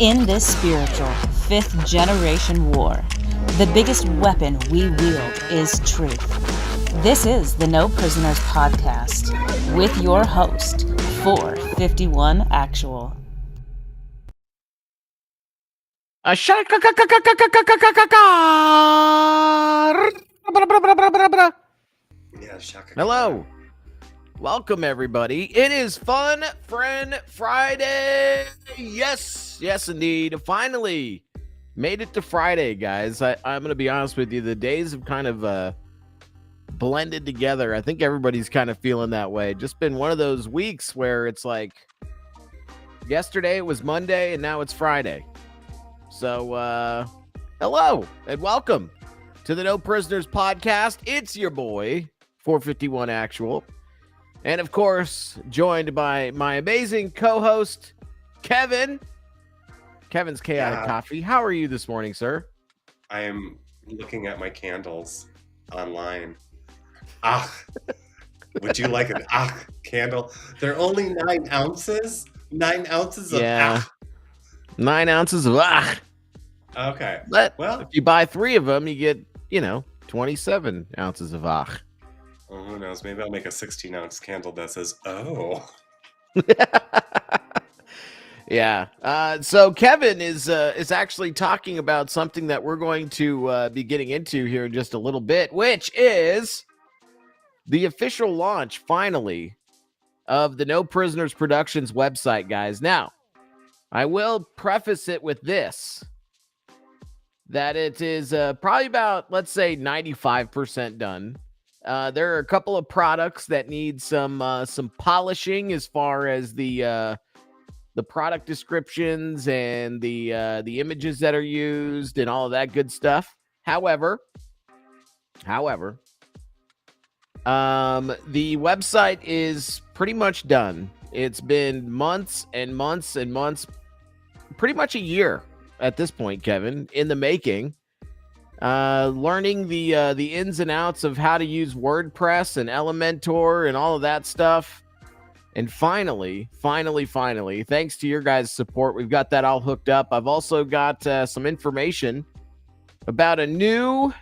In this spiritual fifth generation war, the biggest weapon we wield is truth. This is the No Prisoners Podcast with your host, 451 Actual. Hello. Welcome, everybody. It is Fun Friend Friday. Yes, indeed. Finally made it to Friday, guys. I'm going to be honest with you. The days have kind of blended together. I think everybody's kind of feeling that way. Just been one of those weeks where it's like yesterday it was Monday and now it's Friday. So, hello and welcome to the No Prisoners Podcast. It's your boy, 451 Actual. And, of course, joined by my amazing co-host, Kevin. Kevin's Chaotic Coffee. How are you this morning, sir? I am looking at my candles online. Would you like an candle? They're only 9 ounces. 9 ounces of 9 ounces of Okay. But if you buy 3 of them, you get, 27 ounces of Well, who knows? Maybe I'll make a 16-ounce candle that says, oh. Yeah. So Kevin is actually talking about something that we're going to be getting into here in just a little bit, which is the official launch, finally, of the No Prisoners Productions website, guys. Now, I will preface it with this, that it is probably about, let's say, 95% done. There are a couple of products that need some polishing as far as the product descriptions and the images that are used and all of that good stuff. However, the website is pretty much done. It's been months and months and months, pretty much a year at this point, Kevin, in the making. Learning the ins and outs of how to use WordPress and Elementor and all of that stuff. And finally, thanks to your guys' support, we've got that all hooked up. I've also got some information about a new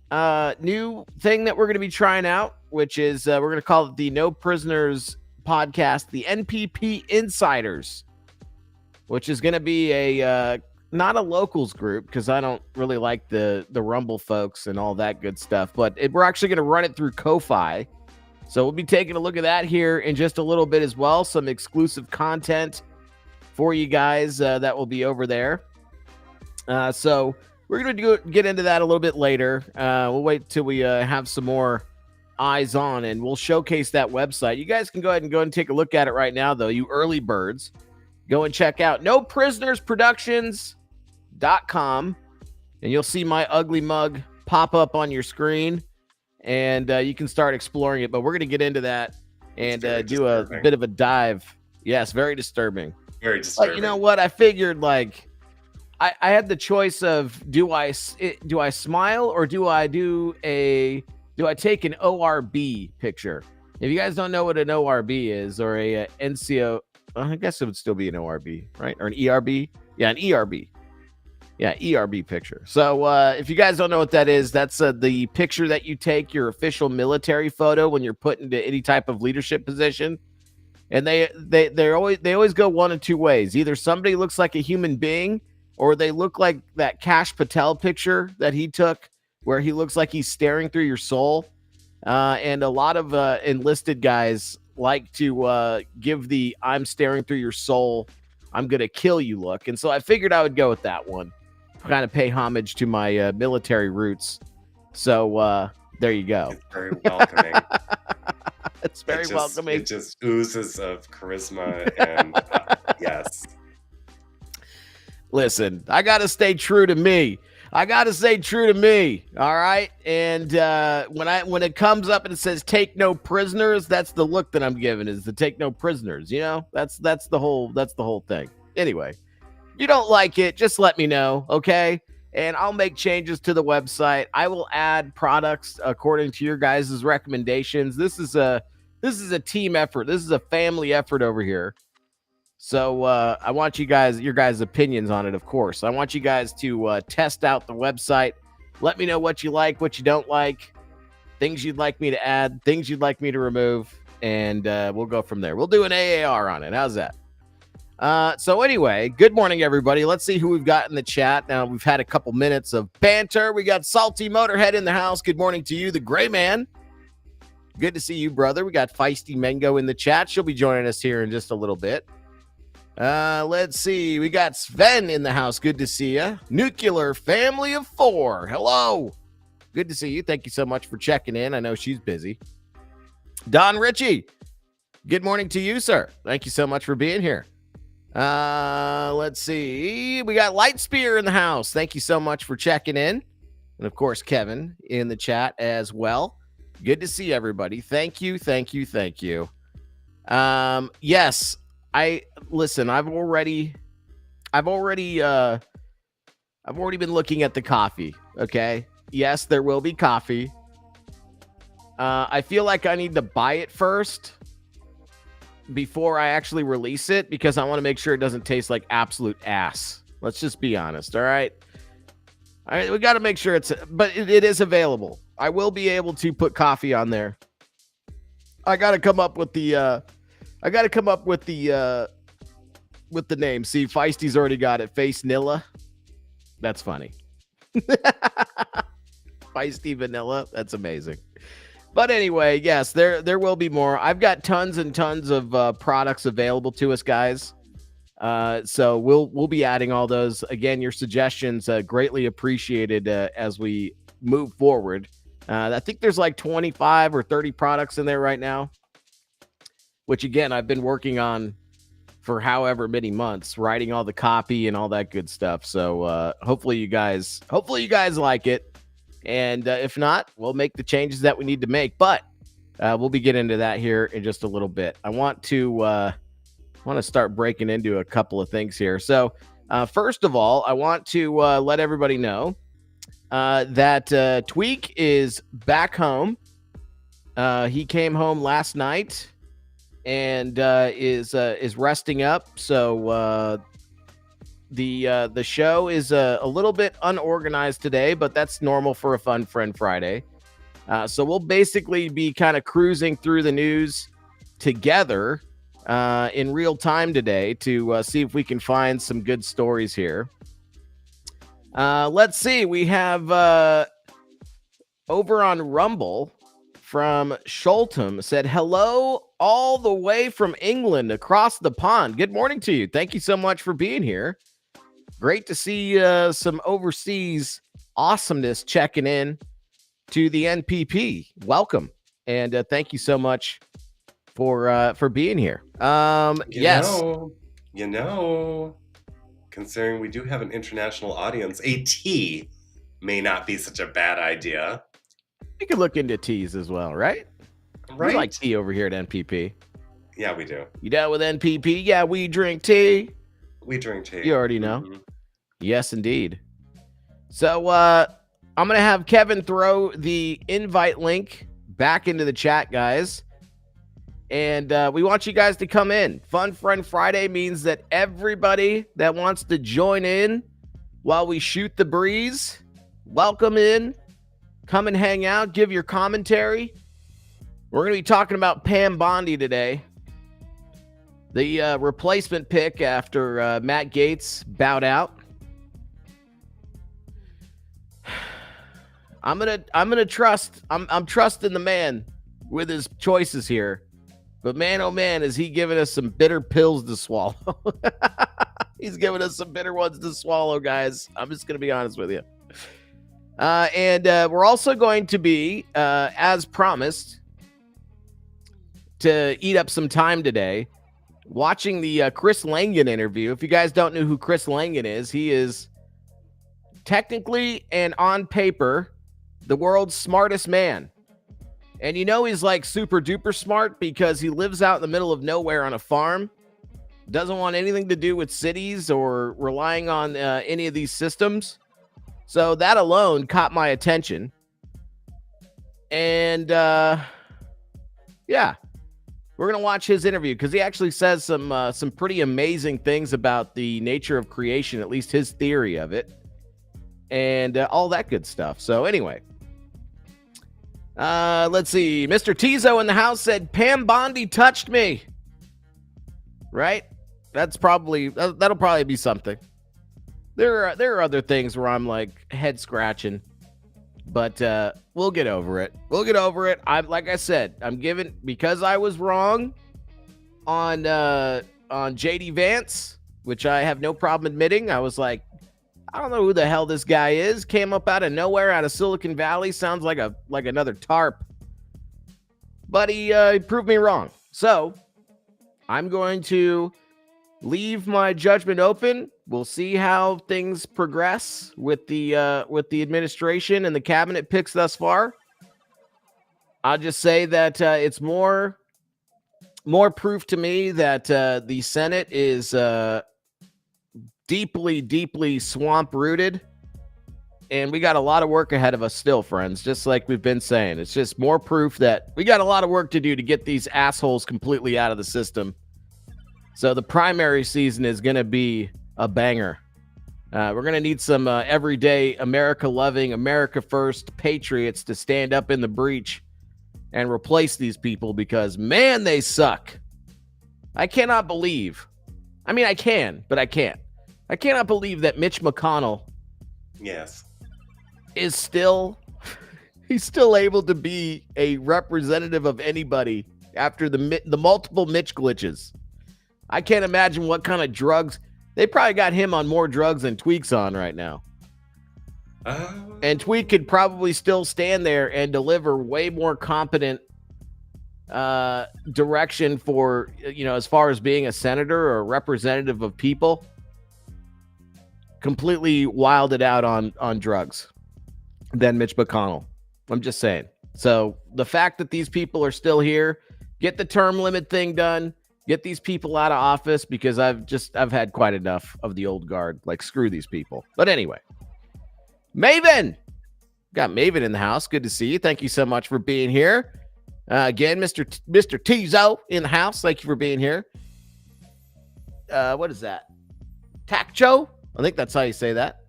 thing that we're going to be trying out, which is we're going to call it the No Prisoners Podcast, the NPP Insiders, which is going to be a not a locals group, because I don't really like the Rumble folks and all that good stuff, but we're actually going to run it through Ko-Fi. So we'll be taking a look at that here in just a little bit as well. Some exclusive content for you guys that will be over there. So we're going to get into that a little bit later. We'll wait till we have some more eyes on, and we'll showcase that website. You guys can go ahead and take a look at it right now, though, you early birds. Go and check out NoPrisonersProductions.com, and you'll see my ugly mug pop up on your screen, and you can start exploring it. But we're going to get into that and do a bit of a dive. Yes, very disturbing. Very disturbing. But you know what? I figured, like, I had the choice of do I smile or do I take an ORB picture? If you guys don't know what an ORB is, or a NCO, I guess it would still be an ORB, right? Or an ERB? Yeah, an ERB. Yeah, ERB picture. So if you guys don't know what that is, that's the picture that you take, your official military photo when you're put into any type of leadership position. And they always go one of two ways. Either somebody looks like a human being, or they look like that Kash Patel picture that he took, where he looks like he's staring through your soul. And a lot of enlisted guys like to give the I'm staring through your soul, I'm going to kill you look. And so I figured I would go with that one, kind of pay homage to my military roots. So there you go. It's very welcoming. It's very welcoming. It just oozes of charisma and yes. Listen, I got to stay true to me. All right. And when it comes up and it says take no prisoners, that's the look that I'm giving, is the take no prisoners. That's the whole thing. Anyway, you don't like it, just let me know, okay? And I'll make changes to the website. I will add products according to your guys' recommendations. This is a team effort. This is a family effort over here. So I want your guys' opinions on it, of course. I want you guys to test out the website. Let me know what you like, what you don't like, things you'd like me to add, things you'd like me to remove, and we'll go from there. We'll do an AAR on it. How's that? So anyway, good morning, everybody. Let's see who we've got in the chat. Now, we've had a couple minutes of banter. We got Salty Motorhead in the house. Good morning to you, the Gray Man. Good to see you, brother. We got Feisty Mango in the chat. She'll be joining us here in just a little bit. Let's see. We got Sven in the house. Good to see you. Nuclear Family of 4. Hello. Good to see you. Thank you so much for checking in. I know she's busy. Don Ritchie. Good morning to you, sir. Thank you so much for being here. Let's see. We got Lightspear in the house. Thank you so much for checking in. And of course, Kevin in the chat as well. Good to see everybody. Thank you. Yes, listen, I've already been looking at the coffee. Okay. Yes, there will be coffee. I feel like I need to buy it first before I actually release it because I want to make sure it doesn't taste like absolute ass. Let's just be honest. All right. We got to make sure but it is available. I will be able to put coffee on there. I got to come up with the name. See, Feisty's already got it. Face Nilla. That's funny. Feisty Vanilla. That's amazing. But anyway, yes, there will be more. I've got tons and tons of products available to us, guys. So we'll be adding all those. Again, your suggestions greatly appreciated as we move forward. I think there's like 25 or 30 products in there right now, which again I've been working on for however many months, writing all the copy and all that good stuff. So hopefully you guys like it. And if not, we'll make the changes that we need to make. But we'll be getting into that here in just a little bit. I want to start breaking into a couple of things here. So first of all, I want to let everybody know that Tweak is back home. He came home last night and is resting up. So the show is a little bit unorganized today, but that's normal for a Fun Friend Friday. So we'll basically be kind of cruising through the news together in real time today to see if we can find some good stories here. Let's see. We have over on Rumble from Sholtum said, hello all the way from England across the pond. Good morning to you. Thank you so much for being here. Great to see some overseas awesomeness checking in to the NPP. Welcome. And thank you so much for being here. Yes. Considering we do have an international audience, a tea may not be such a bad idea. We could look into teas as well, right? Right. We like tea over here at NPP. Yeah, we do. You down with NPP? Yeah, we drink tea. We drink tea. You already know. Mm-hmm. Yes, indeed. So I'm going to have Kevin throw the invite link back into the chat, guys. And we want you guys to come in. Fun Friend Friday means that everybody that wants to join in while we shoot the breeze, welcome in. Come and hang out. Give your commentary. We're going to be talking about Pam Bondi today. The replacement pick after Matt Gaetz bowed out. I'm gonna trust. I'm trusting the man with his choices here. But man, oh man, is he giving us some bitter pills to swallow. He's giving us some bitter ones to swallow, guys. I'm just going to be honest with you. And we're also going to be, as promised, to eat up some time today, watching the Chris Langan interview. If you guys don't know who Chris Langan is, he is technically and on paper the world's smartest man. And you know he's like super duper smart because he lives out in the middle of nowhere on a farm, doesn't want anything to do with cities or relying on any of these systems. So that alone caught my attention. And yeah, We're going to watch his interview because he actually says some pretty amazing things about the nature of creation, at least his theory of it, and all that good stuff. So anyway, let's see. Mr. Tizo in the house said, Pam Bondi touched me. Right? That'll probably be something. There are other things where I'm like head scratching, but we'll get over it. Like I said, because I was wrong on JD Vance, which I have no problem admitting. I was like, I don't know who the hell this guy is. Came up out of nowhere, out of Silicon Valley. Sounds like another TARP. But he proved me wrong. So I'm going to leave my judgment open. We'll see how things progress with the administration and the cabinet picks thus far. I'll just say that it's more proof to me that the Senate is deeply, deeply swamp rooted. And we got a lot of work ahead of us still, friends, just like we've been saying. It's just more proof that we got a lot of work to do to get these assholes completely out of the system. So the primary season is going to be a banger. We're going to need some everyday America-loving, America-first patriots to stand up in the breach and replace these people because, man, they suck. I cannot believe. I mean, I can, but I can't. I cannot believe that Mitch McConnell is still able to be a representative of anybody after the multiple Mitch glitches. I can't imagine what kind of drugs. They probably got him on more drugs than Tweak's on right now. And Tweak could probably still stand there and deliver way more competent direction for, as far as being a senator or a representative of people. Completely wilded out on drugs than Mitch McConnell. I'm just saying. So the fact that these people are still here, get the term limit thing done. Get these people out of office because I've had quite enough of the old guard. Like, screw these people. But anyway, Maven. Got Maven in the house. Good to see you. Thank you so much for being here. Again, Mr. Tizo in the house. Thank you for being here. What is that? Takcho? I think that's how you say that.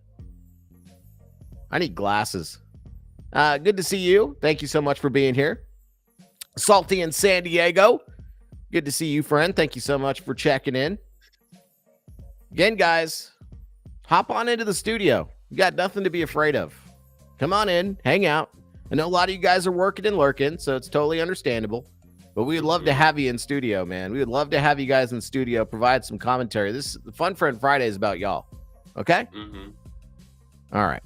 I need glasses. Good to see you. Thank you so much for being here. Salty in San Diego. Good to see you, friend. Thank you so much for checking in. Again, guys, hop on into the studio. You got nothing to be afraid of. Come on in, hang out. I know a lot of you guys are working and lurking, so it's totally understandable. But we would love to have you in studio, man. We would love to have you guys in studio, provide some commentary. This Fun Friend Friday is about y'all. Okay? Mm-hmm. All right.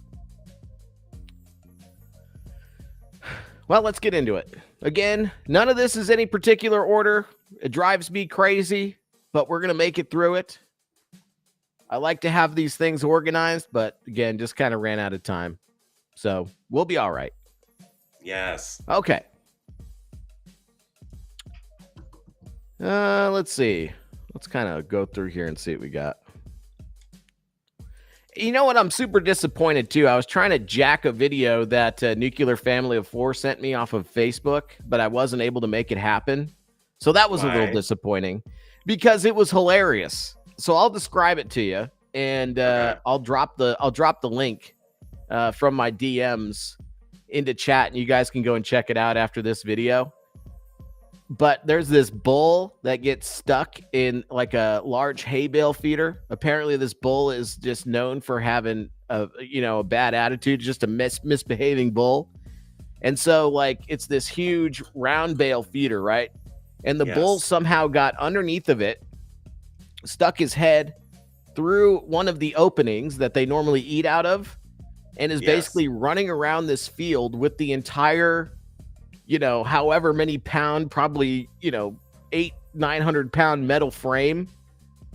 Well, let's get into it. Again, none of this is any particular order. It drives me crazy, but we're going to make it through it. I like to have these things organized, but again, just kind of ran out of time. So we'll be all right. Yes. Okay. Let's see. Let's kind of go through here and see what we got. You know what? I'm super disappointed, too. I was trying to jack a video that Nuclear Family of 4 sent me off of Facebook, but I wasn't able to make it happen. So that was a little disappointing because it was hilarious. So I'll describe it to you, and I'll drop the link from my DMs into chat, and you guys can go and check it out after this video. But there's this bull that gets stuck in like a large hay bale feeder. Apparently, this bull is just known for having a bad attitude, just a misbehaving bull. And so, like, it's this huge round bale feeder, right? And the bull somehow got underneath of it, stuck his head through one of the openings that they normally eat out of, and is basically running around this field with the entire, however many pound, probably, 800-900 pound metal frame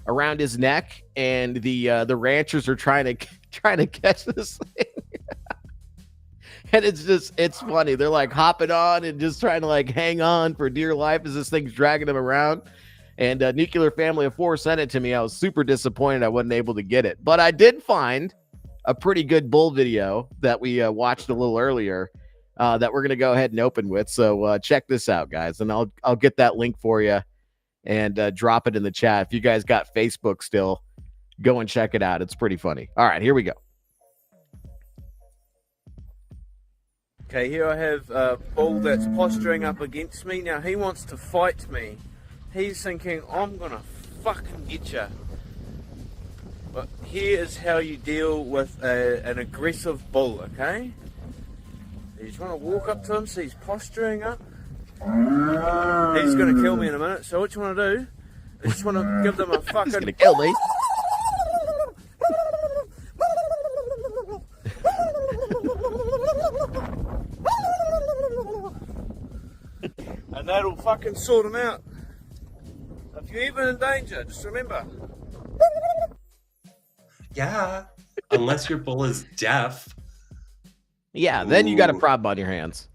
around his neck. And the ranchers are trying to catch this thing. And it's funny. They're like hopping on and just trying to like hang on for dear life as this thing's dragging them around. And Nuclear Family of 4 sent it to me. I was super disappointed I wasn't able to get it. But I did find a pretty good bull video that we watched a little earlier that we're going to go ahead and open with. So check this out, guys, and I'll get that link for you and drop it in the chat. If you guys got Facebook still, go and check it out. It's pretty funny. All right, here we go. Okay, here I have a bull that's posturing up against me. Now he wants to fight me. He's thinking, I'm gonna fucking get you. But here is how you deal with an aggressive bull, okay? You just want to walk up to him, so he's posturing up. He's gonna kill me in a minute, so what you want to do is just want to give them a fucking... He's gonna kill me. And that'll fucking sort him out. If you're even in danger, just remember. Yeah, unless your bull is deaf. Yeah, then you got a problem on your hands.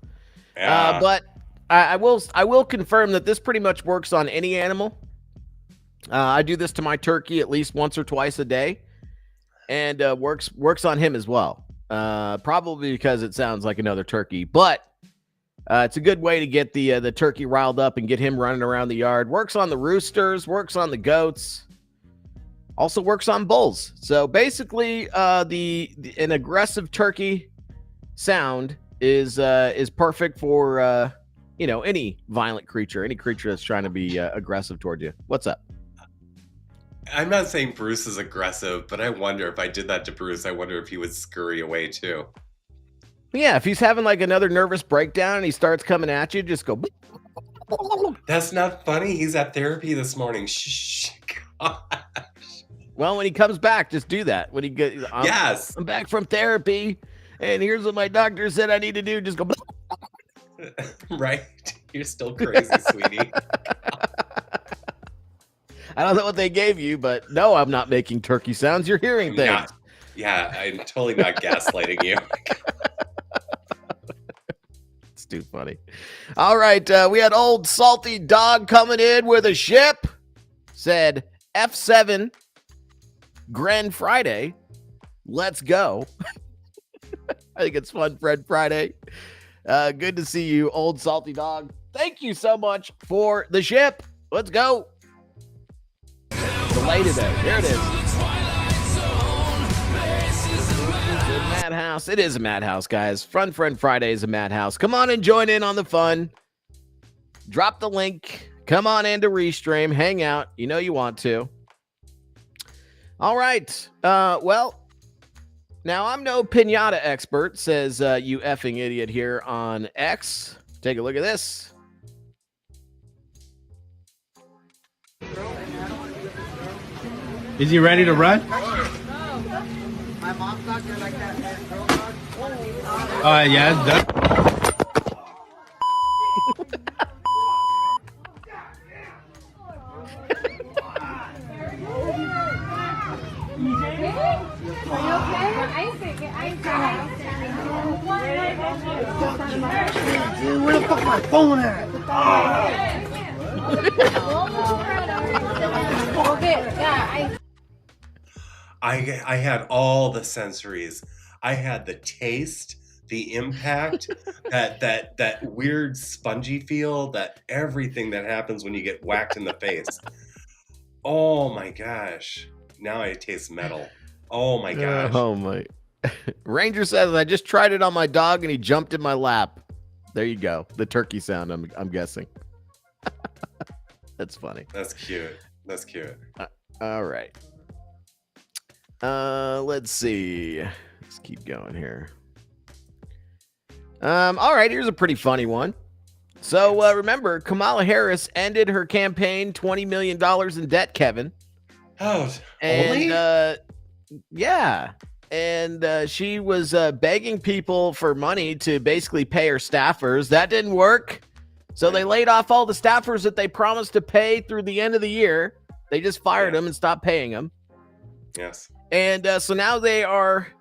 Yeah. But I will confirm that this pretty much works on any animal. I do this to my turkey at least once or twice a day, and works on him as well. Probably because it sounds like another turkey, but it's a good way to get the turkey riled up and get him running around the yard. Works on the roosters, works on the goats, also works on bulls. So basically, an aggressive turkey sound is perfect for any violent creature, any creature that's trying to be aggressive toward you. What's up? I'm not saying Bruce is aggressive, but I wonder if I did that to Bruce, I wonder if he would scurry away too. Yeah, if he's having like another nervous breakdown and he starts coming at you, just go. That's not funny. He's at therapy this morning. Shh. Gosh. Well, when he comes back, just do that. When he get, Yes. I'm back from therapy, and here's what my doctor said I need to do. Just go. Right? You're still crazy, sweetie. I don't know what they gave you, but no, I'm not making turkey sounds. You're hearing things. Not, yeah, I'm totally not gaslighting you. It's too funny. All right, we had old salty dog coming in with a ship. Said F7 Grand Friday. Let's go. I think it's fun, Fred Friday. Good to see you, old salty dog. Thank you so much for the ship. Let's go. Delay today. There it is. Madhouse. It is a madhouse, guys. Fun Friend Friday is a madhouse. Come on and join in on the fun. Drop the link. Come on into Restream. Hang out. You know you want to. All right. Well, now I'm no pinata expert, says you effing idiot here on X. Take a look at this. Is he ready to run? My mom's not gonna like that girl dog. Yeah, it's done. Dude, where the fuck my phone at? I had all the sensories. I had the taste, the impact, that weird spongy feel, that everything that happens when you get whacked in the face. Oh my gosh. Now I taste metal. Oh my gosh. Oh my. Ranger says, I just tried it on my dog and he jumped in my lap. There you go. The turkey sound, I'm guessing. That's funny. That's cute. That's cute. All right. Let's see. Let's keep going here. All right, here's a pretty funny one. So remember, Kamala Harris ended her campaign $20 million in debt, Kevin. Oh, And only? yeah. And she was begging people for money to basically pay her staffers. That didn't work. So they laid off all the staffers that they promised to pay through the end of the year. They just fired them and stopped paying them. Yes. And so now they are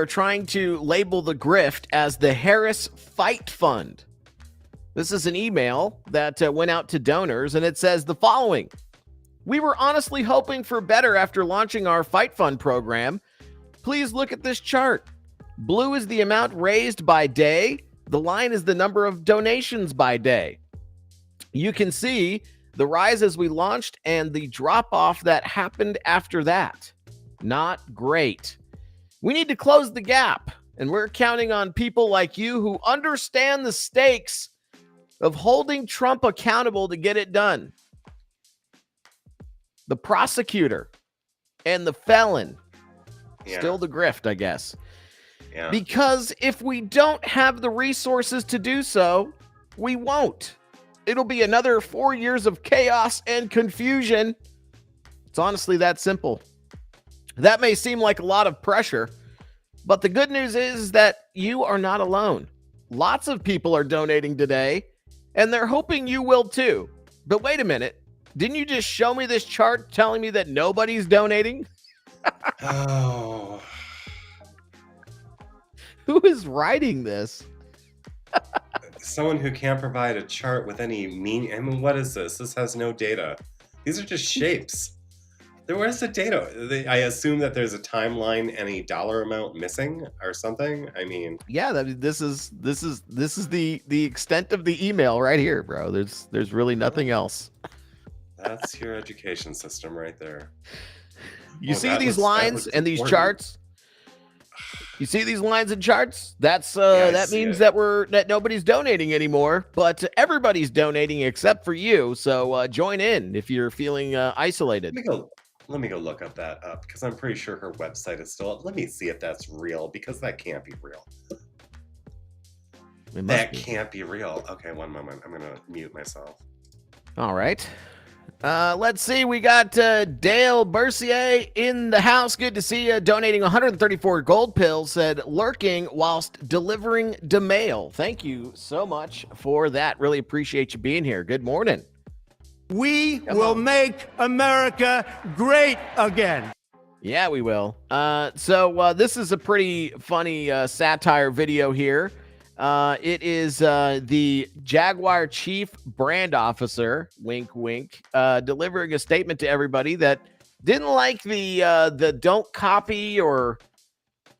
trying to label the grift as the Harris Fight Fund. This is an email that went out to donors, and it says the following. We were honestly hoping for better after launching our Fight Fund program. Please look at this chart. Blue is the amount raised by day. The line is the number of donations by day. You can see the rise as we launched and the drop-off that happened after that. Not great. We need to close the gap, and we're counting on people like you who understand the stakes of holding Trump accountable to get it done. The prosecutor and the felon. Yeah. Still the grift, I guess. Yeah. Because if we don't have the resources to do so, we won't. It'll be another 4 years of chaos and confusion. It's honestly that simple. That may seem like a lot of pressure, but the good news is that you are not alone. Lots of people are donating today, and they're hoping you will too. But wait a minute. Didn't you just show me this chart telling me that nobody's donating? Oh. Who is writing this? Someone who can't provide a chart with any meaning. I mean, what is this? This has no data. These are just shapes. Where's the data? I assume that there's a timeline and a dollar amount missing or something. I mean, Yeah, this is the extent of the email right here, bro. There's really nothing else. that's your education system right there. You Oh, see that these looks- that lines looks and these important. charts? You see these lines and charts? That's I that see means it. that nobody's donating anymore, but everybody's donating except for you. So join in if you're feeling isolated. Let me go look up that because I'm pretty sure her website is still up. Let me see if that's real because that can't be real. It must That be. can't be real. Okay, one moment. I'm gonna mute myself. All right. Let's see. We got Dale Bercier in the house. Good to see you. Donating 134 gold pills. Said lurking whilst delivering the mail. Thank you so much for that. Really appreciate you being here. Good morning. We will make America great again. Yeah, we will. So this is a pretty funny satire video here. It is the Jaguar chief brand officer, wink, wink, delivering a statement to everybody that didn't like the don't copy or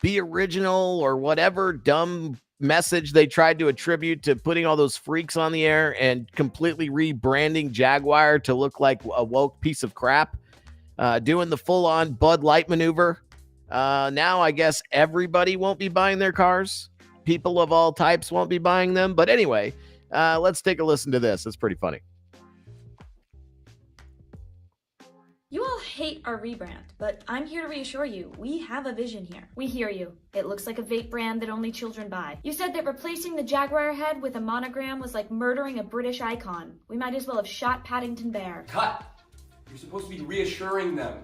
be original or whatever dumb message they tried to attribute to putting all those freaks on the air and completely rebranding Jaguar to look like a woke piece of crap, doing the full-on Bud Light maneuver. Now I guess everybody won't be buying their cars. People of all types won't be buying them. But anyway, let's take a listen to this. It's pretty funny. You all hate our rebrand, but I'm here to reassure you, we have a vision here. We hear you. It looks like a vape brand that only children buy. You said that replacing the Jaguar head with a monogram was like murdering a British icon. We might as well have shot Paddington Bear. Cut! You're supposed to be reassuring them.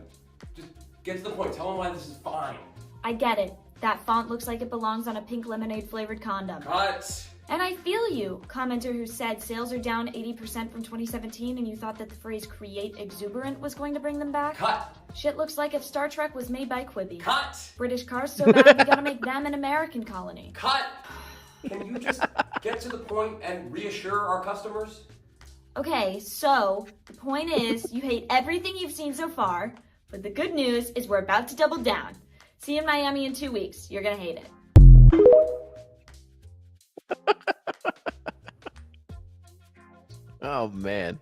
Just get to the point. Tell them why this is fine. I get it. That font looks like it belongs on a pink lemonade flavored condom. Cut! And I feel you, commenter who said sales are down 80% from 2017 and you thought that the phrase create exuberant was going to bring them back? Cut! Shit looks like if Star Trek was made by Quibi. Cut! British cars so bad we gotta make them an American colony. Cut! Can you just get to the point and reassure our customers? Okay, so the point is you hate everything you've seen so far, but the good news is we're about to double down. See you in Miami in 2 weeks. You're gonna hate it. Oh, man.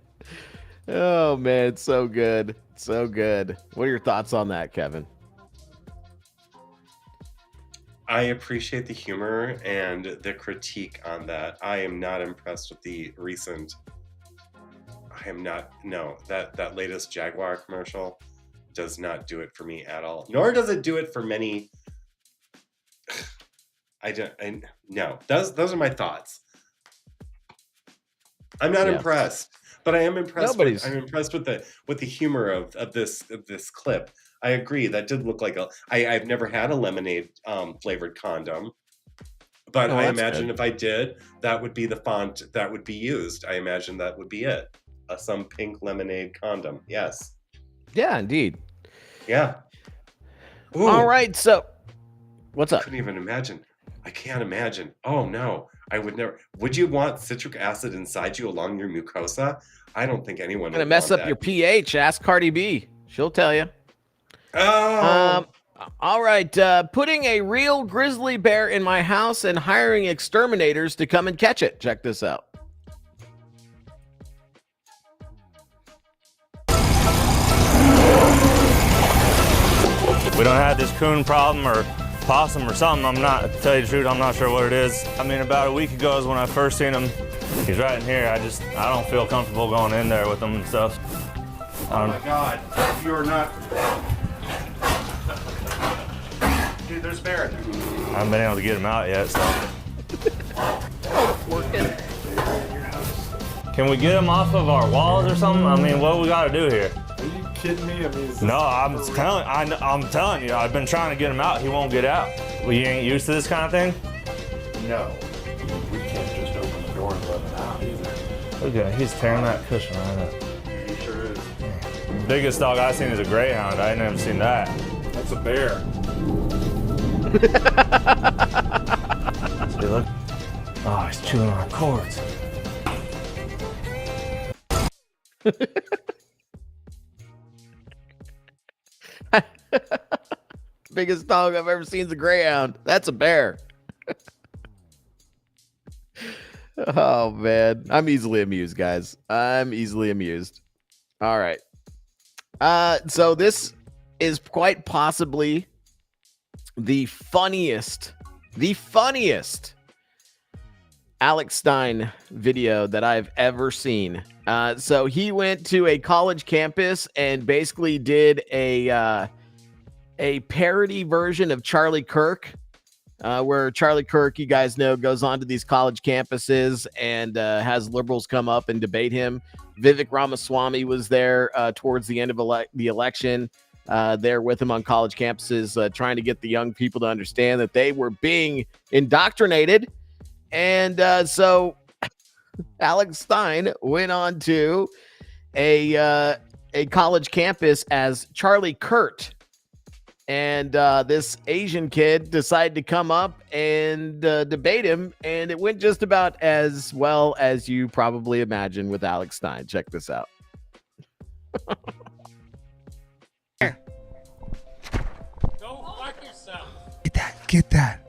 Oh, man. It's so good. So good. What are your thoughts on that, Kevin? I appreciate the humor and the critique on that. I am not impressed with the recent. I am not. No, that latest Jaguar commercial does not do it for me at all. Nor does it do it for many. No. Those are my thoughts. I'm not impressed, but I am impressed. I'm impressed with the humor of this clip. I agree. That did look like I've never had a lemonade flavored condom, but I imagine if I did, that would be the font that would be used. I imagine that would be it. Some pink lemonade condom. Yes. Yeah, indeed. Yeah. Ooh, All right. So, what's I up? couldn't even imagine. I can't imagine. Oh no, I would never. Would you want citric acid inside you along your mucosa? I don't think anyone Gonna would mess want up that. your pH. Ask Cardi B. She'll tell you. Oh. All right, putting a real grizzly bear in my house and hiring exterminators to come and catch it. Check this out. We don't have this coon problem or possum or something. To tell you the truth, I'm not sure what it is. I mean, about a week ago is when I first seen him. He's right in here. I don't feel comfortable going in there with him and stuff. Oh my God, you're not. Dude, there's a bear in there. I haven't been able to get him out yet, so. Can we get him off of our walls or something? I mean, what we gotta do here? Are you kidding me? I mean, no, I'm telling you, I've been trying to get him out. He won't get out. Well, you ain't used to this kind of thing? No. We can't just open the door and let him out either. Look at him. He's tearing that cushion right up. He sure is. The biggest dog I've seen is a greyhound. I ain't never seen that. That's a bear. See, look. Oh, he's chewing on cords. Biggest dog I've ever seen is a greyhound. That's a bear. Oh, man. I'm easily amused, guys. I'm easily amused. All right. So this is quite possibly the funniest Alex Stein video that I've ever seen. So he went to a college campus and basically did a parody version of Charlie Kirk, where Charlie Kirk, you guys know, goes onto these college campuses and has liberals come up and debate him. Vivek Ramaswamy was there towards the end of the election, there with him on college campuses, trying to get the young people to understand that they were being indoctrinated. And so Alex Stein went on to a college campus as Charlie Kurt. And this Asian kid decided to come up and debate him. And it went just about as well as you probably imagine with Alex Stein. Check this out. Go fuck yourself. Get that.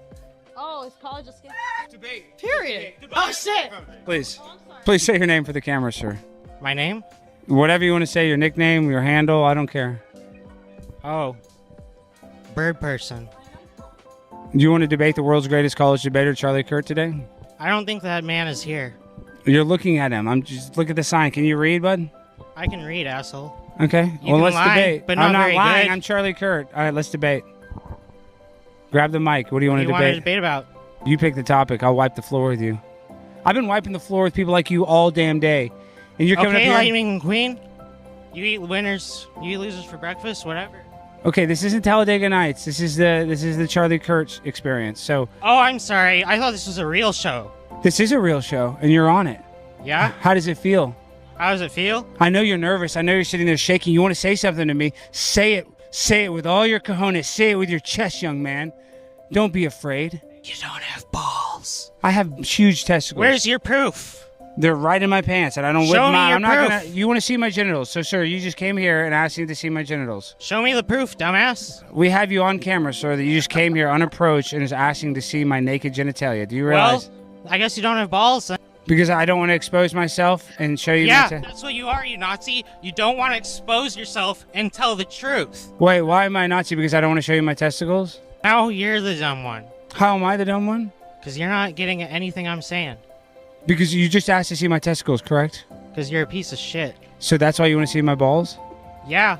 Oh, it's college just Debate. Period. Oh shit. Please say your name for the camera, sir. My name? Whatever you want to say, your nickname, your handle, I don't care. Oh. Bird person. Do you want to debate the world's greatest college debater, Charlie Kurt, today? I don't think that man is here. You're looking at him. I'm just look at the sign. Can you read, bud? I can read, asshole. Okay. You Well, can let's lie, debate. but I'm not not very lying. good. I'm Charlie Kurt. All right, let's debate. Grab the mic. What do you want to want to debate? debate about? You pick the topic. I'll wipe the floor with you. I've been wiping the floor with people like you all damn day. And you're coming up here. Lightning Queen. You eat winners, you eat losers for breakfast, whatever. Okay, this isn't Talladega Nights. This is the Charlie Kurt experience. So. Oh, I'm sorry. I thought this was a real show. This is a real show, and you're on it. Yeah? How does it feel? How does it feel? I know you're nervous. I know you're sitting there shaking. You want to say something to me. Say it. Say it with all your cojones. Say it with your chest, young man. Don't be afraid. You don't have balls. I have huge testicles. Where's your proof? They're right in my pants, and I don't whip Show me mine. your I'm not proof. gonna. You want to see my genitals? So, sir, you just came here and asked me to see my genitals. Show me the proof, dumbass. We have you on camera, sir. That you just came here unapproached and is asking to see my naked genitalia. Do you realize? Well, I guess you don't have balls. Then. Because I don't want to expose myself and show you. Yeah, that's what you are, you Nazi. You don't want to expose yourself and tell the truth. Wait, why am I Nazi? Because I don't want to show you my testicles? Now you're the dumb one. How am I the dumb one? Because you're not getting at anything I'm saying. Because you just asked to see my testicles, correct? Because you're a piece of shit. So that's why you want to see my balls? Yeah.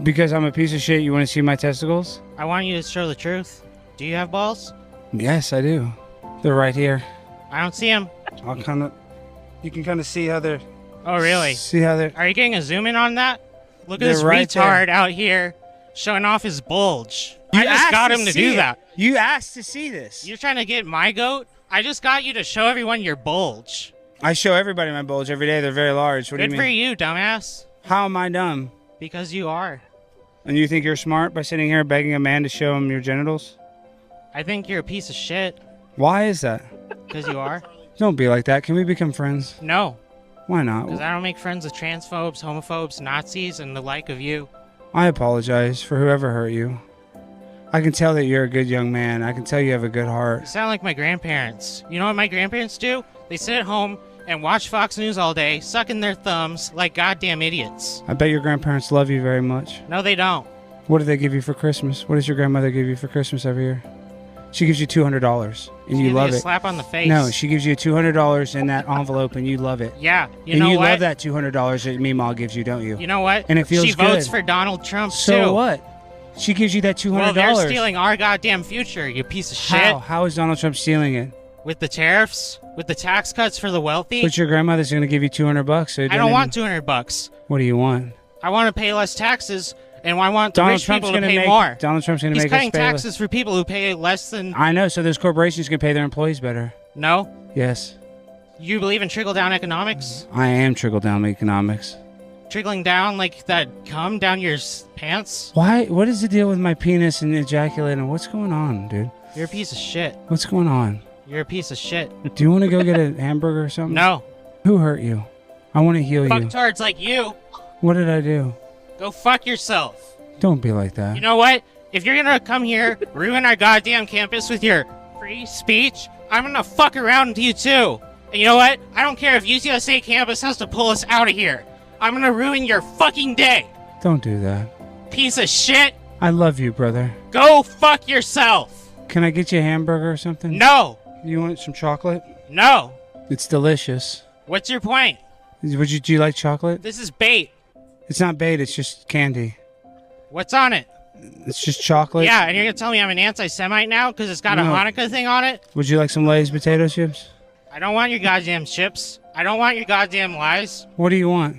Because I'm a piece of shit, you want to see my testicles? I want you to show the truth. Do you have balls? Yes, I do. They're right here. I don't see them. You can kind of see how they're... Oh, really? See how they're... Are you getting a zoom in on that? Look at They're this right retard there. out here showing off his bulge. I just got him to do that. You asked to see this. You're trying to get my goat? I just got you to show everyone your bulge. I show everybody my bulge every day. They're very large. What do you Good mean? for you, dumbass. How am I dumb? Because you are. And you think you're smart by sitting here begging a man to show him your genitals? I think you're a piece of shit. Why is that? Because you are. Don't be like that. Can we become friends? No. Why not? Because I don't make friends with transphobes, homophobes, Nazis, and the like of you. I apologize for whoever hurt you. I can tell that you're a good young man. I can tell you have a good heart. You sound like my grandparents. You know what my grandparents do? They sit at home and watch Fox News all day, sucking their thumbs like goddamn idiots. I bet your grandparents love you very much. No, they don't. What do they give you for Christmas? What does your grandmother give you for Christmas every year? She gives you $200, and you love a it. Slap on the face. No, she gives you $200 in that envelope, and you love it. Yeah, you love that $200 that Meemaw gives you, don't you? You know what? And it feels she good. votes for Donald Trump too. So what? She gives you that $200. Well, they're stealing our goddamn future, you piece of shit. How is Donald Trump stealing it? With the tariffs, with the tax cuts for the wealthy. But your grandmother's going to give you $200. So I don't want $200. What do you want? I want to pay less taxes, and I want the rich people to pay more. Donald Trump's going to make us pay He's cutting taxes for people who pay less than. I know, so those corporations can pay their employees better. No. Yes. You believe in trickle-down economics? I am trickle-down economics. Trickling down like that cum down your pants? Why? What is the deal with my penis and ejaculating? What's going on, dude? You're a piece of shit. What's going on? You're a piece of shit. Do you want to go get a hamburger or something? No. Who hurt you? I want to heal you. Fucktards like you. What did I do? Go fuck yourself. Don't be like that. You know what? If you're gonna come here, ruin our goddamn campus with your free speech, I'm gonna fuck around with you too. And you know what? I don't care if UCSA campus has to pull us out of here. I'm gonna ruin your fucking day. Don't do that. Piece of shit. I love you, brother. Go fuck yourself. Can I get you a hamburger or something? No. You want some chocolate? No. It's delicious. What's your point? Do you like chocolate? This is bait. It's not bait, it's just candy. What's on it? It's just chocolate? Yeah, and you're gonna tell me I'm an anti-Semite now because it's got a Hanukkah thing on it? Would you like some Lay's potato chips? I don't want your goddamn chips. I don't want your goddamn lies. What do you want?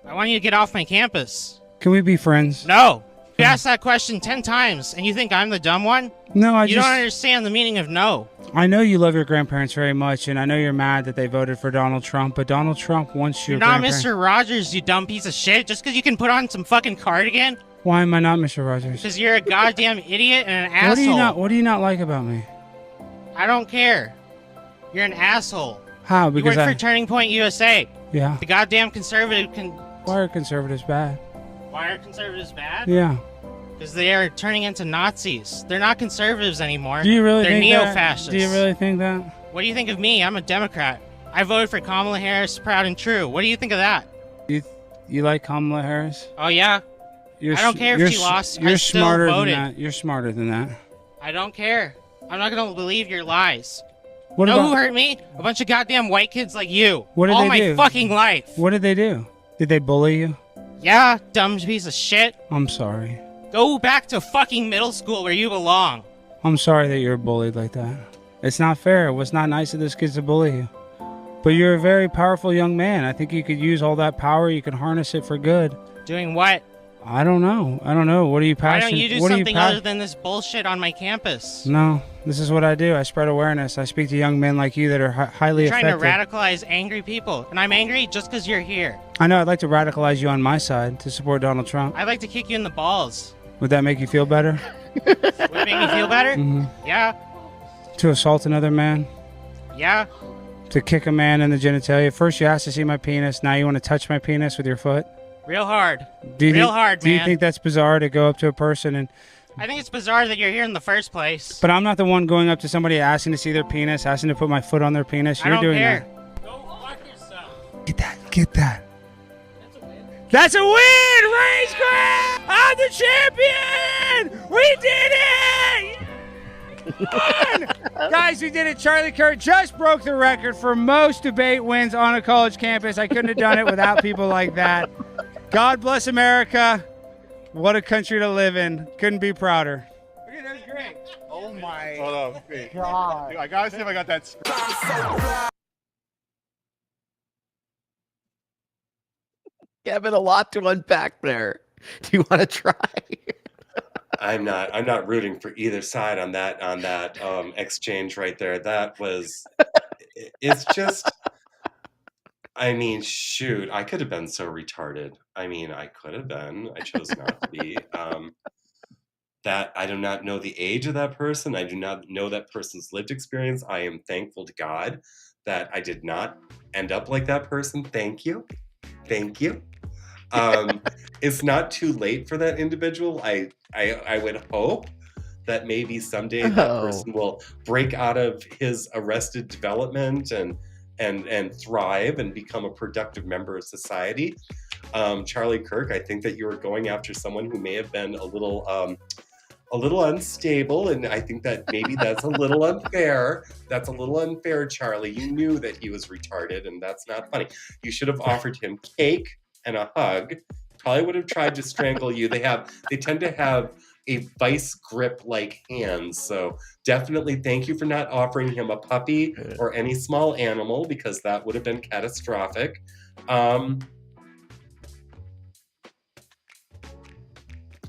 I want you to get off my campus. Can we be friends? No. You asked that question 10 times, and you think I'm the dumb one? No, You don't understand the meaning of no. I know you love your grandparents very much, and I know you're mad that they voted for Donald Trump, but Donald Trump wants your You're not grandparents. Mr. Rogers, you dumb piece of shit, just because you can put on some fucking cardigan? Why am I not Mr. Rogers? Because you're a goddamn idiot and an asshole. What do you not like about me? I don't care. You're an asshole. How? You Because work for Turning Point USA. Yeah. The goddamn conservative Why are conservatives bad? Why are conservatives bad? Yeah. Because they are turning into Nazis. They're not conservatives anymore. Do you really They're think neo-fascists. that? Do you really think that? What do you think of me? I'm a Democrat. I voted for Kamala Harris, proud and true. What do you think of that? You like Kamala Harris? Oh, yeah? I don't care if she lost. You're I still smarter voted. than that. You're smarter than that. I don't care. I'm not going to believe your lies. What you know about- who hurt me? A bunch of goddamn white kids like you. What did All they my do? fucking life. What did they do? Did they bully you? Yeah, dumb piece of shit. I'm sorry. Go back to fucking middle school where you belong. I'm sorry that you're bullied like that. It's not fair. It was not nice of those kids to bully you. But you're a very powerful young man. I think you could use all that power. You can harness it for good. Doing what? I don't know. What are you Why passionate? don't you do something other than this bullshit on my campus? No, this is what I do. I spread awareness. I speak to young men like you that are highly You're trying effective. to radicalize angry people. And I'm angry just because you're here. I know. I'd like to radicalize you on my side to support Donald Trump. I'd like to kick you in the balls. Would that make you feel better? Would it make me feel better? Mhm. Yeah. To assault another man? Yeah. To kick a man in the genitalia? First you asked to see my penis. Now you want to touch my penis with your foot? Real hard. Do you Real think, hard, Do you man. think that's bizarre to go up to a person and... I think it's bizarre that you're here in the first place. But I'm not the one going up to somebody asking to see their penis, asking to put my foot on their penis. I You're don't doing care. that. Go fuck yourself. Get that. That's a win! Race Grab! I'm the champion! We did it! Won! Guys, we did it. Charlie Kirk just broke the record for most debate wins on a college campus. I couldn't have done it without people like that. God bless America. What a country to live in. Couldn't be prouder. Okay, that was great. Oh my. Hold on. Wait. God. I gotta see if I got that. Kevin, a lot to unpack there. Do you want to try? I'm not rooting for either side on that exchange right there. That was it's just I mean, shoot, I could have been so retarded. I mean, I could have been. I chose not to be. That I do not know the age of that person. I do not know that person's lived experience. I am thankful to God that I did not end up like that person. Thank you. Thank you. It's not too late for that individual. I would hope that maybe someday that person will break out of his arrested development and thrive and become a productive member of society. Charlie Kirk, I think that you were going after someone who may have been a little unstable, and I think that maybe that's a little unfair. That's a little unfair, Charlie. You knew that he was retarded, and that's not funny. You should have offered him cake and a hug. Probably would have tried to strangle you. They tend to have a vice grip like hands. So definitely thank you for not offering him a puppy or any small animal, because that would have been catastrophic.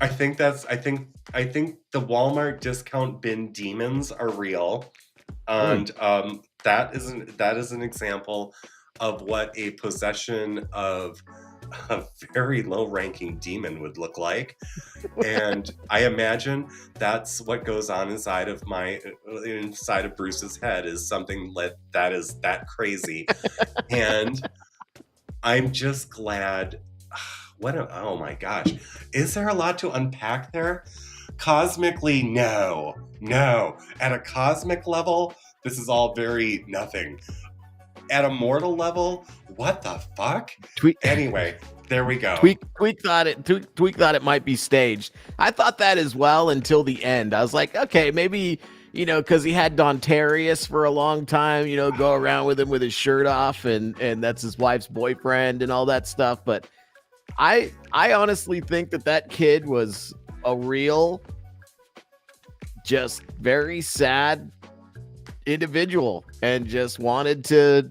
I think the Walmart discount bin demons are real. And that is an example of what a possession of a very low-ranking demon would look like. And I imagine that's what goes on inside of Bruce's head, is something that is that crazy. And I'm just glad. Oh my gosh. Is there a lot to unpack there? Cosmically, no. At a cosmic level, this is all very nothing. At a mortal level, what the fuck? Anyway, there we go. Tweak thought it might be staged. I thought that as well until the end. I was like, okay, maybe, because he had Dontarius for a long time, go around with him with his shirt off, and that's his wife's boyfriend and all that stuff. But I honestly think that kid was a real, just very sad individual, and just wanted to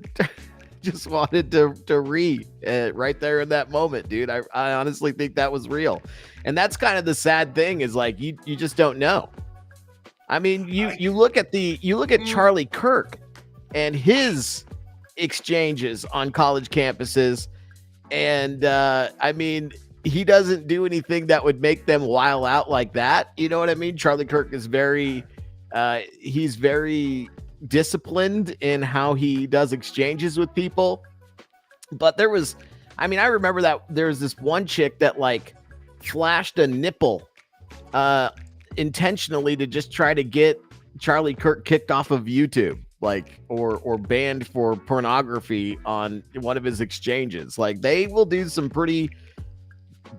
read right there in that moment, dude. I honestly think that was real. And that's kind of the sad thing, is like you just don't know. I mean, you look at Charlie Kirk and his exchanges on college campuses, and I mean, he doesn't do anything that would make them wild out like that. You know what I mean? Charlie Kirk is he's very disciplined in how he does exchanges with people. But I remember that there was this one chick that like flashed a nipple intentionally to just try to get Charlie Kirk kicked off of YouTube, like, or banned for pornography on one of his exchanges. Like, they will do some pretty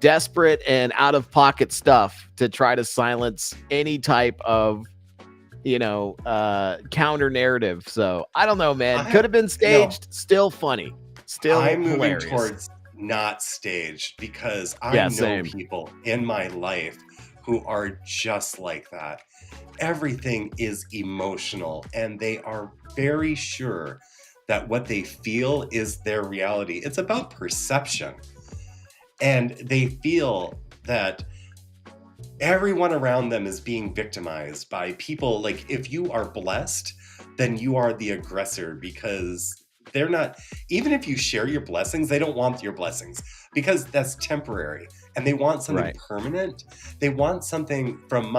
desperate and out of pocket stuff to try to silence any type of counter narrative. So I don't know, man. Could have been staged. Still funny. Still I'm hilarious. moving towards not staged, because I know people in my life who are just like that. Everything is emotional, and they are very sure that what they feel is their reality. It's about perception. And they feel that everyone around them is being victimized by people. Like, if you are blessed, then you are the aggressor, because they're not, even if you share your blessings, they don't want your blessings, because that's temporary, and they want something permanent. They want something from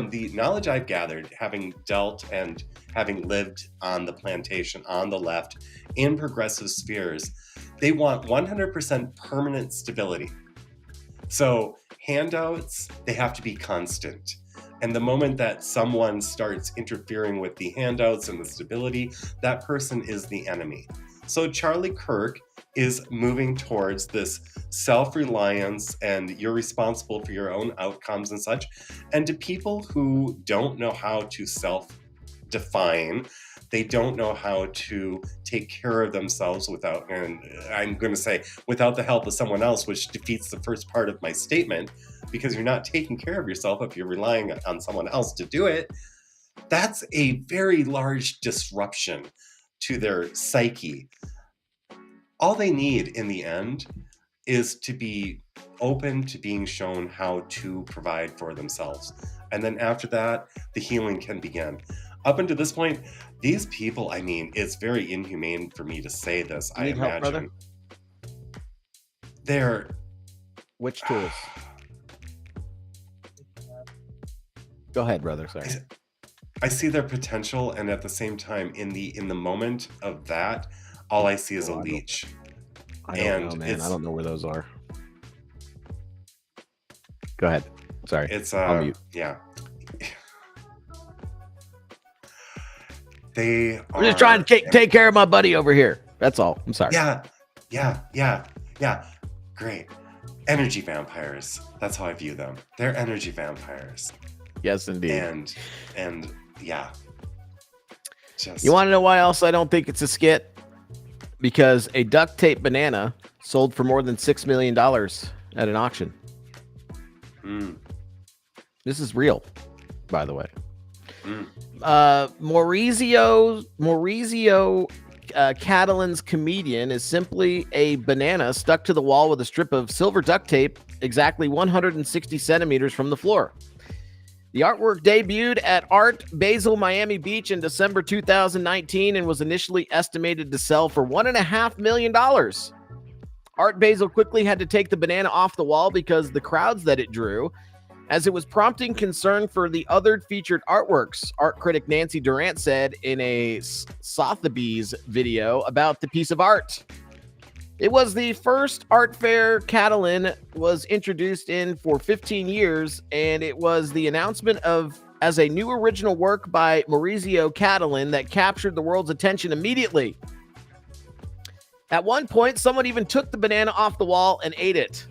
the knowledge I've gathered, having dealt and having lived on the plantation on the left in progressive spheres, they want 100% permanent stability. So handouts, they have to be constant. And the moment that someone starts interfering with the handouts and the stability, that person is the enemy. So Charlie Kirk is moving towards this self-reliance, and you're responsible for your own outcomes and such. And to people who don't know how to self-define, they don't know how to take care of themselves without the help of someone else, which defeats the first part of my statement, because you're not taking care of yourself if you're relying on someone else to do it. That's a very large disruption to their psyche. All they need in the end is to be open to being shown how to provide for themselves. And then after that, the healing can begin. Up until this point, these people, I mean, it's very inhumane for me to say this, I imagine. Help, brother? They're... Which tools? Go ahead, brother. Sorry. I see their potential, and at the same time, in the moment of that, all I see is a leech. I don't know, man. I don't know where those are. Go ahead. Sorry. It's I'll mute. Yeah. I'm just trying to take care of my buddy over here. That's all. I'm sorry. Yeah. Great. Energy vampires. That's how I view them. They're energy vampires. Yes, indeed. And yeah. You want to know why else I don't think it's a skit? Because a duct tape banana sold for more than $6 million at an auction. This is real, by the way. Maurizio Catalan's comedian is simply a banana stuck to the wall with a strip of silver duct tape exactly 160 centimeters from the floor. The artwork debuted at Art Basel Miami Beach in December 2019 and was initially estimated to sell for $1.5 million. Art Basel quickly had to take the banana off the wall because the crowds that it drew, as it was prompting concern for the other featured artworks, art critic Nancy Durant said in a Sotheby's video about the piece of art. It was the first art fair Catalan was introduced in for 15 years, and it was the announcement as a new original work by Maurizio Catalan that captured the world's attention immediately. At one point, someone even took the banana off the wall and ate it.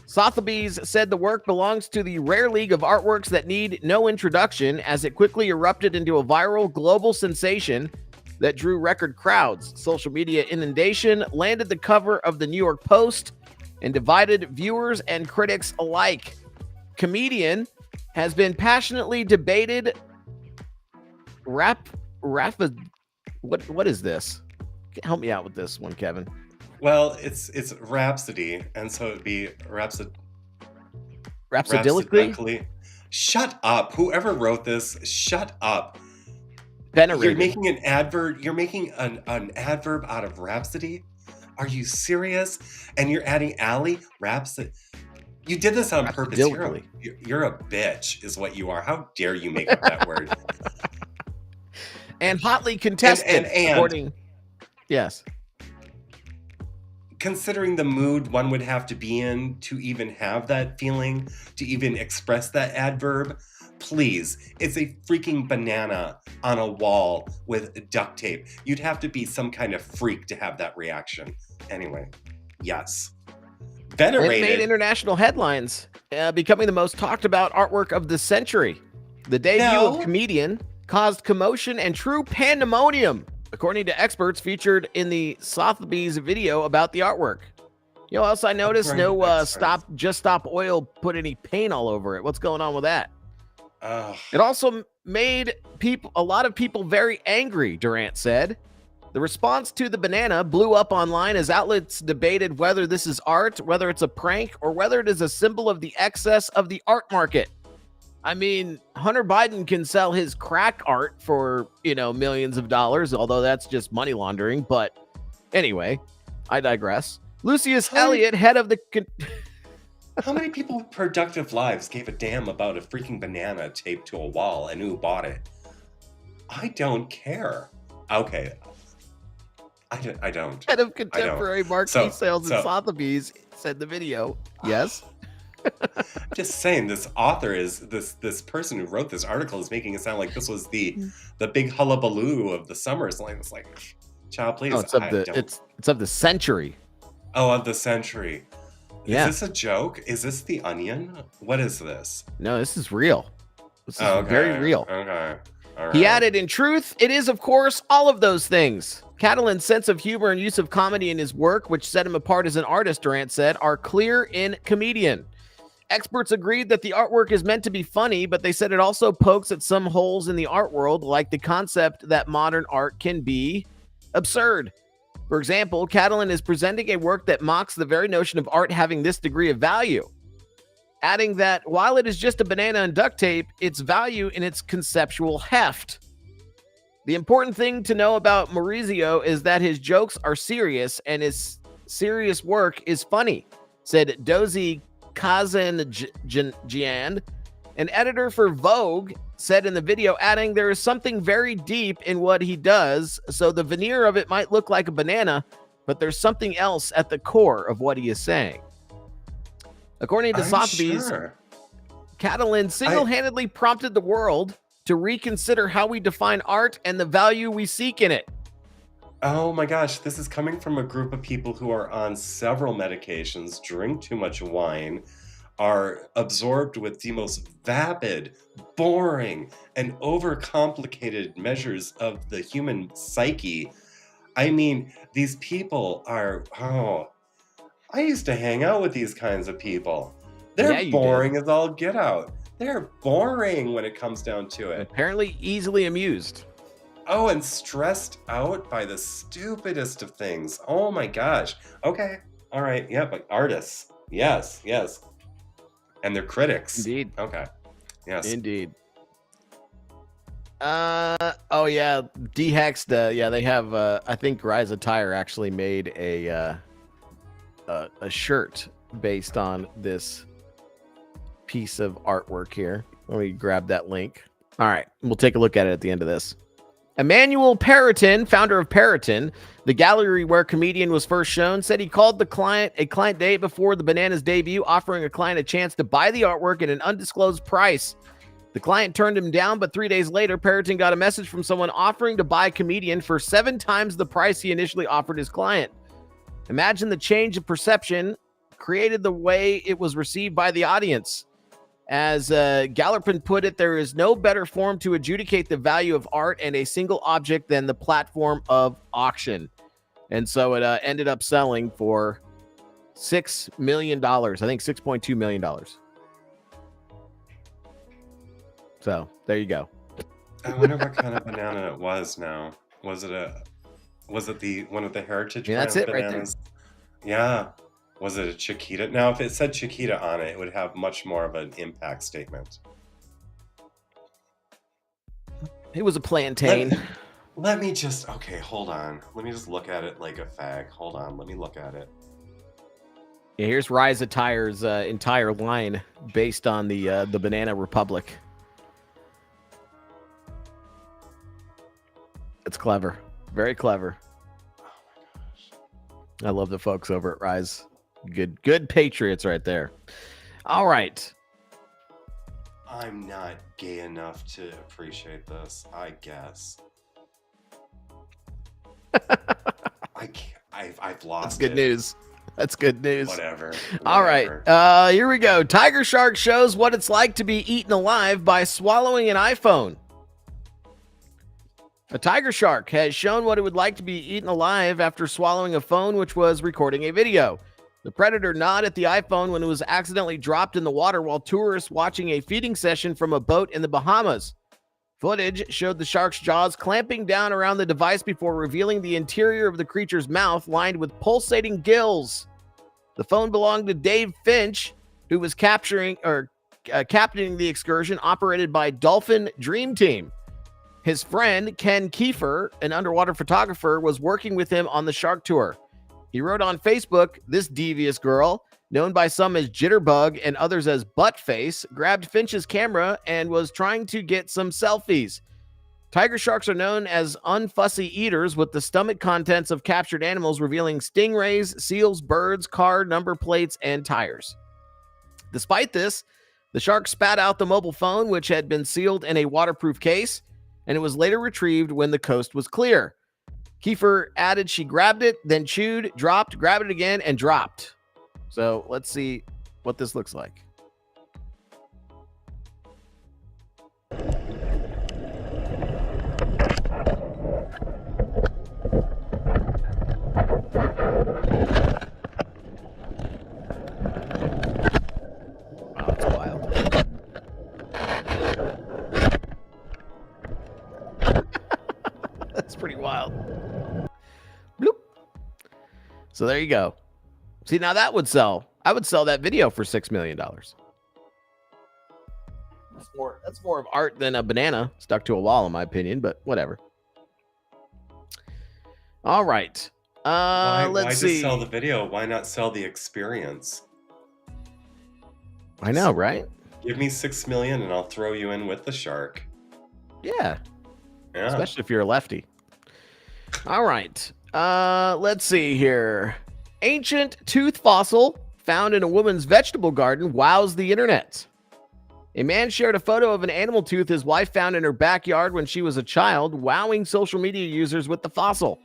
Sotheby's said the work belongs to the rare league of artworks that need no introduction, as it quickly erupted into a viral global sensation that drew record crowds. Social media inundation landed the cover of the New York Post and divided viewers and critics alike. Comedian has been passionately debated. What is this? Help me out with this one, Kevin. Well, it's Rhapsody, and so it'd be Rhapsodically? Shut up. Whoever wrote this, shut up. Venerated. You're making an adverb. You're making an adverb out of Rhapsody? Are you serious? And you're adding alley? Rhapsody? You did this on purpose. You're a bitch, is what you are. How dare you make up that word? And hotly contested. Yes. Considering the mood one would have to be in to even have that feeling, to even express that adverb, please, it's a freaking banana on a wall with duct tape. You'd have to be some kind of freak to have that reaction. Anyway, yes. Venerated. It made international headlines, becoming the most talked about artwork of the century. The debut of Comedian caused commotion and true pandemonium, according to experts featured in the Sotheby's video about the artwork. You know what else I noticed? No Stop Oil put any paint all over it. What's going on with that? It also made a lot of people very angry, Durant said. The response to the banana blew up online as outlets debated whether this is art, whether it's a prank, or whether it is a symbol of the excess of the art market. I mean, Hunter Biden can sell his crack art for, millions of dollars, although that's just money laundering. But anyway, I digress. Lucius Elliott, head of the... How many people with productive lives gave a damn about a freaking banana taped to a wall and who bought it? I don't care. Okay. I don't. Head of contemporary marquee sales in Sotheby's said the video. Yes? I'm just saying, this author is this person who wrote this article is making it sound like this was the big hullabaloo of the summer. It's like, child, please. No, it's of the century. Oh, of the century. Yeah. Is this a joke? Is this The Onion? What is this? No, this is real. This is very real. Okay. All right. He added, in truth, it is, of course, all of those things. Catalan's sense of humor and use of comedy in his work, which set him apart as an artist, Durant said, are clear in Comedian. Experts agreed that the artwork is meant to be funny, but they said it also pokes at some holes in the art world, like the concept that modern art can be absurd. For example, Catalan is presenting a work that mocks the very notion of art having this degree of value, adding that while it is just a banana and duct tape, its value in its conceptual heft. The important thing to know about Maurizio is that his jokes are serious and his serious work is funny, said Dozy Kazanjian, an editor for Vogue, said in the video, adding, there is something very deep in what he does, so the veneer of it might look like a banana, but there's something else at the core of what he is saying. According to Sotheby's, Catalan single-handedly prompted the world to reconsider how we define art and the value we seek in it. Oh my gosh, this is coming from a group of people who are on several medications, drink too much wine, are absorbed with the most vapid, boring, and overcomplicated measures of the human psyche. I mean, these people are, I used to hang out with these kinds of people. They're boring as all get out. They're boring when it comes down to it. Apparently easily amused. Oh, and stressed out by the stupidest of things. Oh my gosh. Okay. All right. Yeah, but artists. Yes, yes. And they're critics. Indeed. Okay. Yes. Indeed. Oh yeah, Dehexed. Yeah, they have. I think Rise of Tire actually made a shirt based on this piece of artwork here. Let me grab that link. All right, we'll take a look at it at the end of this. Emmanuel Periton, founder of Periton, the gallery where comedian was first shown, said he called the client a client date before the Bananas debut, offering a client a chance to buy the artwork at an undisclosed price. The client turned him down, but 3 days later, Periton got a message from someone offering to buy comedian for 7 times the price he initially offered his client. Imagine the change of perception created the way it was received by the audience. As Gallerpin put it, there is no better form to adjudicate the value of art and a single object than the platform of auction. And so it ended up selling for $6 million. I think $6.2 million. So there you go. I wonder what kind of banana it was now. Was it one of the heritage that's it bananas? right there. Yeah. Was it a Chiquita? Now, if it said Chiquita on it, it would have much more of an impact statement. It was a plantain. Let me just, okay, hold on. Let me just look at it like a fag. Hold on, let me look at it. Yeah, here's Rise of Tire's entire line based on the Banana Republic. It's clever. Very clever. Oh my gosh. I love the folks over at Rise. Good patriots right there. All right. I'm not gay enough to appreciate this, I guess. I can't. I've lost That's good news. That's good news. Whatever. All right. Here we go. Tiger Shark shows what it's like to be eaten alive by swallowing an iPhone. A tiger shark has shown what it would like to be eaten alive after swallowing a phone which was recording a video. The predator gnawed at the iPhone when it was accidentally dropped in the water while tourists watching a feeding session from a boat in the Bahamas. Footage showed the shark's jaws clamping down around the device before revealing the interior of the creature's mouth lined with pulsating gills. The phone belonged to Dave Finch, who was captaining the excursion operated by Dolphin Dream Team. His friend, Ken Kiefer, an underwater photographer, was working with him on the shark tour. He wrote on Facebook, "This devious girl, known by some as Jitterbug and others as Buttface, grabbed Finch's camera and was trying to get some selfies." Tiger sharks are known as unfussy eaters, with the stomach contents of captured animals revealing stingrays, seals, birds, car number plates, and tires. Despite this, the shark spat out the mobile phone, which had been sealed in a waterproof case, and it was later retrieved when the coast was clear. Kiefer added she grabbed it, then chewed, dropped, grabbed it again, and dropped. So let's see what this looks like. Wow, that's wild. That's pretty wild. Bloop. So there you go. See, now that would sell. I would sell that video for $6 million. That's more of art than a banana stuck to a wall, in my opinion, but whatever. All right. Let's see. Why just sell the video? Why not sell the experience? I know, right? Give me $6 million and I'll throw you in with the shark. Yeah. Yeah. Especially if you're a lefty. All right. Let's see here. Ancient tooth fossil found in a woman's vegetable garden wows the internet. A man shared a photo of an animal tooth his wife found in her backyard when she was a child, wowing social media users with the fossil.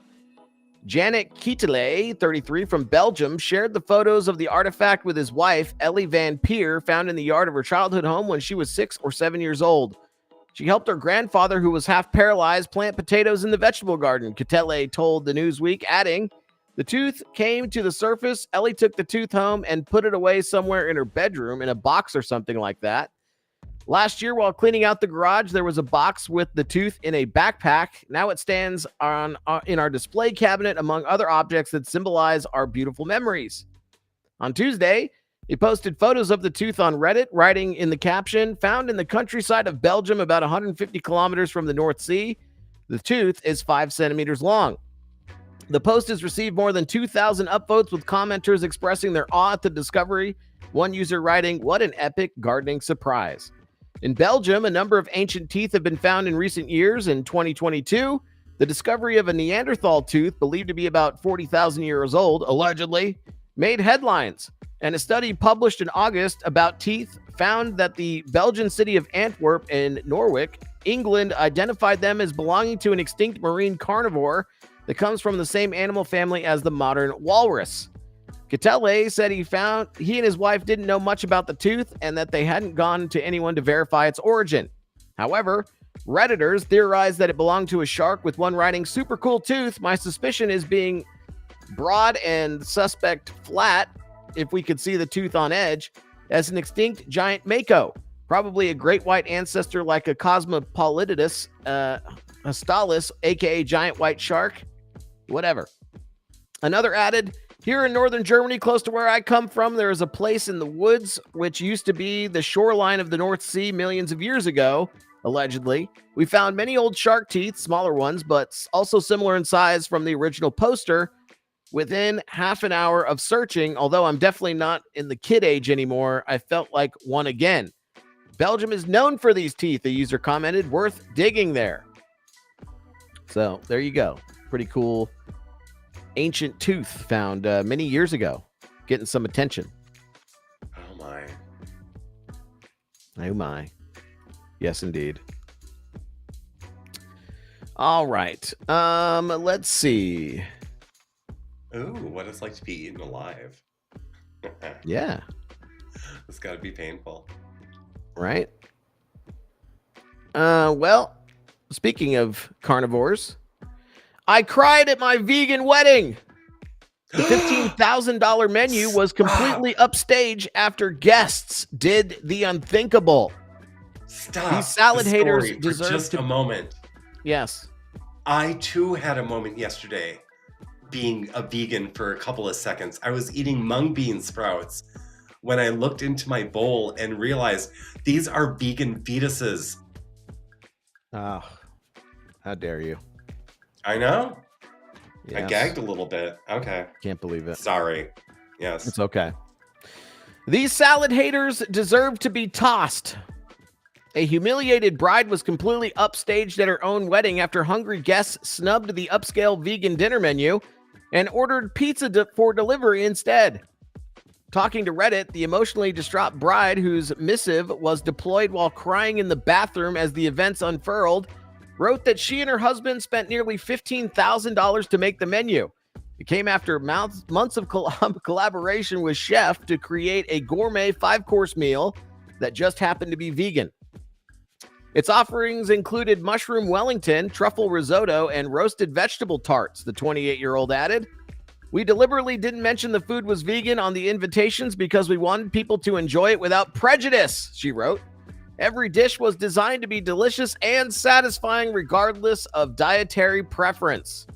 Janet Kietele, 33, from Belgium, shared the photos of the artifact with his wife, Ellie Van Peer, found in the yard of her childhood home when she was 6 or 7 years old. She helped her grandfather, who was half paralyzed, plant potatoes in the vegetable garden, Kietele told the Newsweek, adding, the tooth came to the surface. Ellie took the tooth home and put it away somewhere in her bedroom, in a box or something like that. Last year, while cleaning out the garage, there was a box with the tooth in a backpack. Now it stands in our display cabinet among other objects that symbolize our beautiful memories. On Tuesday, he posted photos of the tooth on Reddit, writing in the caption, found in the countryside of Belgium about 150 kilometers from the North Sea. The tooth is 5 centimeters long. The post has received more than 2,000 upvotes, with commenters expressing their awe at the discovery. One user writing, what an epic gardening surprise. In Belgium, a number of ancient teeth have been found in recent years. In 2022, the discovery of a Neanderthal tooth, believed to be about 40,000 years old, allegedly, made headlines. And a study published in August about teeth found that the Belgian city of Antwerp in Norwich, England, identified them as belonging to an extinct marine carnivore that comes from the same animal family as the modern walrus. Kietele said he and his wife didn't know much about the tooth and that they hadn't gone to anyone to verify its origin. However, Redditors theorized that it belonged to a shark, with one writing, super cool tooth. My suspicion is being broad and suspect flat, if we could see the tooth on edge, as an extinct giant mako, probably a great white ancestor like a Cosmopolitus hastalis, aka giant white shark. Whatever. Another added, here in northern Germany, close to where I come from, there is a place in the woods which used to be the shoreline of the North Sea millions of years ago, allegedly. We found many old shark teeth, smaller ones, but also similar in size from the original poster. Within half an hour of searching, although I'm definitely not in the kid age anymore, I felt like one again. Belgium is known for these teeth, a user commented, worth digging there. So there you go. Pretty cool ancient tooth found many years ago, getting some attention. Oh my. Oh my. Yes, indeed. All right. Let's see. Ooh, what it's like to be eaten alive. Yeah. It's got to be painful. Right. Well, speaking of carnivores, I cried at my vegan wedding. The $15,000 menu was completely upstage after guests did the unthinkable. Stop. These salad the haters story deserve for just to... a moment. Yes. I too had a moment yesterday being a vegan for a couple of seconds. I was eating mung bean sprouts when I looked into my bowl and realized these are vegan fetuses. Oh, how dare you. I know. Yes. I gagged a little bit. Okay. Can't believe it. Sorry. Yes. It's okay. These salad haters deserve to be tossed. A humiliated bride was completely upstaged at her own wedding after hungry guests snubbed the upscale vegan dinner menu and ordered pizza for delivery instead. Talking to Reddit, the emotionally distraught bride, whose missive was deployed while crying in the bathroom as the events unfurled, wrote that she and her husband spent nearly $15,000 to make the menu. It came after months of collaboration with chef to create a gourmet 5-course meal that just happened to be vegan. Its offerings included mushroom Wellington, truffle risotto, and roasted vegetable tarts, the 28-year-old added. We deliberately didn't mention the food was vegan on the invitations because we wanted people to enjoy it without prejudice, she wrote. Every dish was designed to be delicious and satisfying regardless of dietary preference.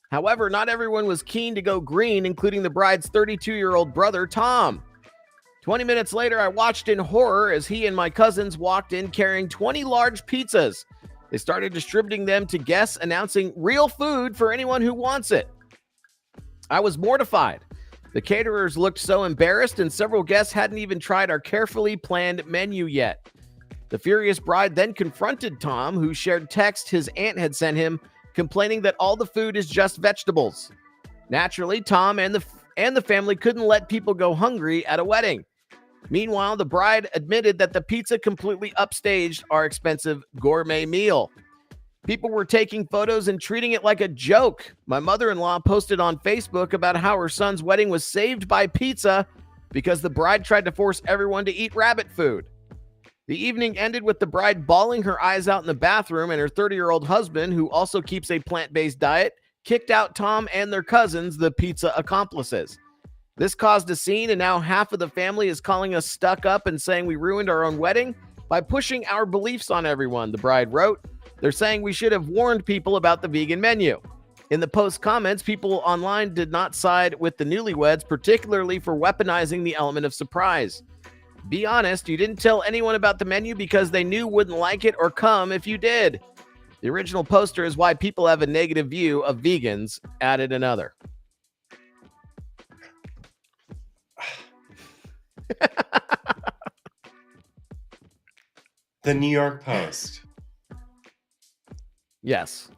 However, not everyone was keen to go green, including the bride's 32-year-old brother, Tom. 20 minutes later, I watched in horror as he and my cousins walked in carrying 20 large pizzas. They started distributing them to guests, announcing real food for anyone who wants it. I was mortified. The caterers looked so embarrassed, and several guests hadn't even tried our carefully planned menu yet. The furious bride then confronted Tom, who shared text his aunt had sent him, complaining that all the food is just vegetables. Naturally, Tom and the family couldn't let people go hungry at a wedding. Meanwhile, the bride admitted that the pizza completely upstaged our expensive gourmet meal. People were taking photos and treating it like a joke. My mother-in-law posted on Facebook about how her son's wedding was saved by pizza because the bride tried to force everyone to eat rabbit food. The evening ended with the bride bawling her eyes out in the bathroom, and her 30-year-old husband, who also keeps a plant-based diet, kicked out Tom and their cousins, the pizza accomplices. This caused a scene, and now half of the family is calling us stuck up and saying we ruined our own wedding by pushing our beliefs on everyone, the bride wrote. They're saying we should have warned people about the vegan menu. In the post comments, people online did not side with the newlyweds, particularly for weaponizing the element of surprise. Be honest, you didn't tell anyone about the menu because they knew wouldn't like it or come if you did. The original poster is why people have a negative view of vegans, added another. The New York Post. Yes.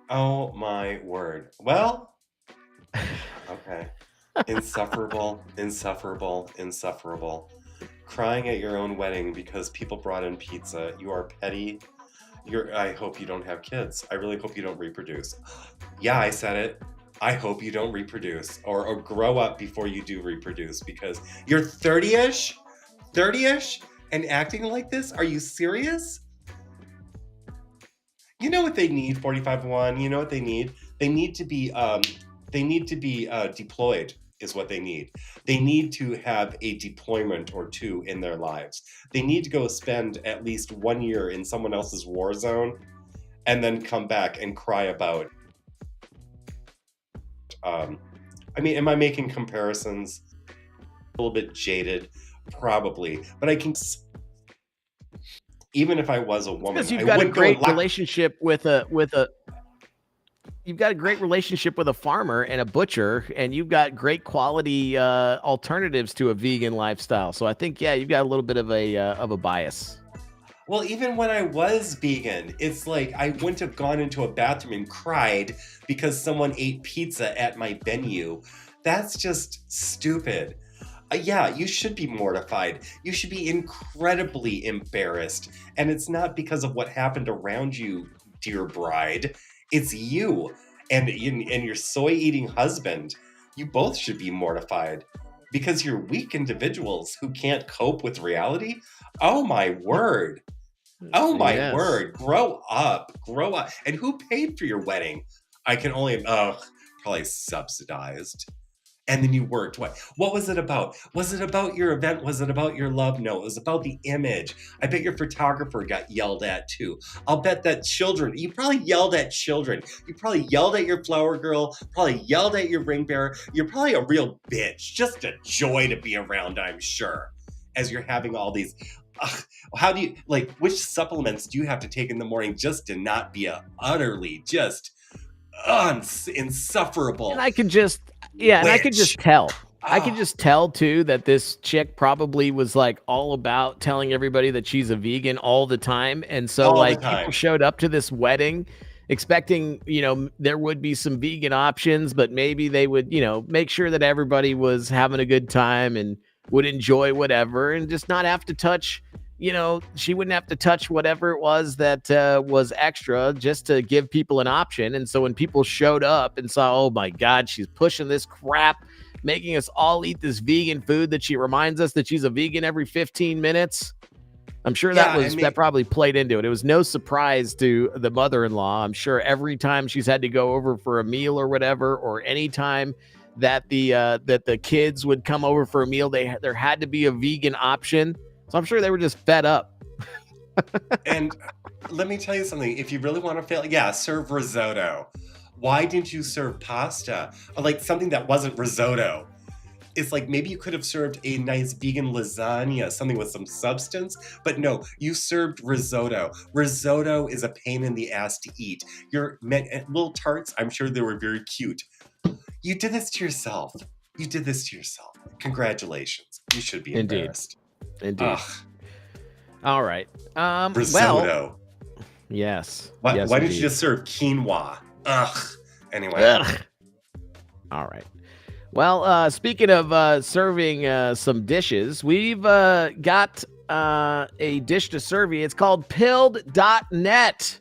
Oh my word. Well, okay. Insufferable, insufferable, insufferable. Crying at your own wedding because people brought in pizza. You are petty. I hope you don't have kids. I really hope you don't reproduce. Yeah, I said it. I hope you don't reproduce or grow up before you do reproduce, because you're 30-ish and acting like this. Are you serious? You know what they need, 45-1. You know what they need? They need to be deployed is what they need. They need to have a deployment or two in their lives. They need to go spend at least 1 year in someone else's war zone and then come back and cry about. I mean, am I making comparisons? A little bit jaded, probably, but I can. Even if I was a woman, because you've got a great relationship with a. You've got a great relationship with a farmer and a butcher, and you've got great quality alternatives to a vegan lifestyle. So I think, yeah, you've got a little bit of a bias. Well, even when I was vegan, it's like I wouldn't have gone into a bathroom and cried because someone ate pizza at my venue. That's just stupid. Yeah, you should be mortified. You should be incredibly embarrassed. And it's not because of what happened around you, dear bride. It's you and your soy-eating husband. You both should be mortified because you're weak individuals who can't cope with reality. Oh, my word. Oh, my word. Grow up. Grow up. And who paid for your wedding? I can only, probably subsidized. And then you worked. What was it about? Was it about your event? Was it about your love? No, it was about the image. I bet your photographer got yelled at too. I'll bet that you probably yelled at children. You probably yelled at your flower girl, probably yelled at your ring bearer. You're probably a real bitch. Just a joy to be around, I'm sure, as you're having all these. How do you, which supplements do you have to take in the morning just to not be utterly just insufferable? And I could just, and I could just tell. I could just tell too that this chick probably was all about telling everybody that she's a vegan all the time. And so people showed up to this wedding expecting, there would be some vegan options, but maybe they would, make sure that everybody was having a good time and would enjoy whatever and just not have to touch, she wouldn't have to touch whatever it was that was extra just to give people an option. And so when people showed up and saw, oh my God, she's pushing this crap, making us all eat this vegan food that she reminds us that she's a vegan every 15 minutes. I'm sure that probably played into it. It was no surprise to the mother-in-law. I'm sure every time she's had to go over for a meal or whatever, or any time that the kids would come over for a meal, there had to be a vegan option. So I'm sure they were just fed up. And let me tell you something. If you really want to fail, serve risotto. Why didn't you serve pasta? Or something that wasn't risotto. It's maybe you could have served a nice vegan lasagna, something with some substance. But no, you served risotto. Risotto is a pain in the ass to eat. Your little tarts, I'm sure they were very cute. You did this to yourself. Congratulations. You should be embarrassed. Indeed. Ugh. All right. Risotto. Yes. Why didn't you just serve quinoa? Ugh. Anyway. Ugh. All right. Well, speaking of serving some dishes, we've got a dish to serve you. It's called pilled.net.